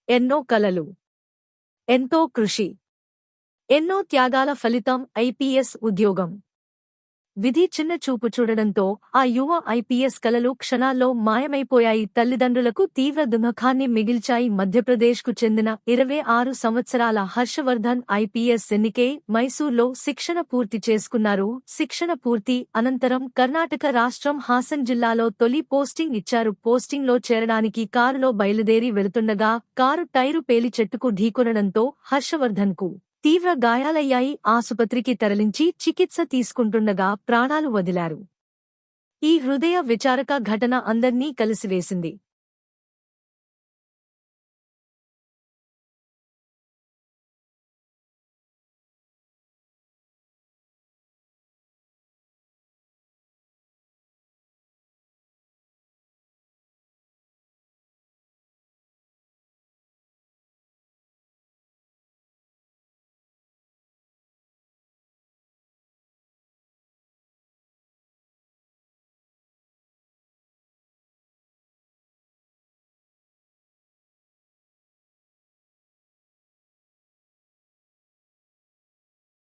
ఎన్నో కలలు, ఎంతో కృషి, ఎన్నో త్యాగాల ఫలితం ఐపీఎస్ ఉద్యోగం. విధి చిన్న చూపు చూడడంతో ఆ యువ ఐపీఎస్ కలలు క్షణాల్లో మాయమైపోయాయి. తల్లిదండ్రులకు తీవ్ర దుఃఖాన్ని మిగిల్చాయి. మధ్యప్రదేశ్కు చెందిన 26 సంవత్సరాల హర్షవర్ధన్ ఐపీఎస్ ఎన్నికై మైసూర్లో శిక్షణ పూర్తి చేసుకున్నారు. శిక్షణ పూర్తి అనంతరం కర్ణాటక రాష్ట్రం హాసన్ జిల్లాలో తొలి పోస్టింగ్ ఇచ్చారు. పోస్టింగ్లో చేరడానికి కారులో బయలుదేరి వెళుతుండగా కారు టైరు పేలి చెట్టుకు ఢీకొనడంతో హర్షవర్ధన్కు తీవ్ర గాయాలయ్యాయి. ఆసుపత్రికి తరలించి చికిత్స తీసుకుంటుండగా ప్రాణాలు వదిలారు. ఈ హృదయ విచారక ఘటన అందర్నీ కలిసివేసింది.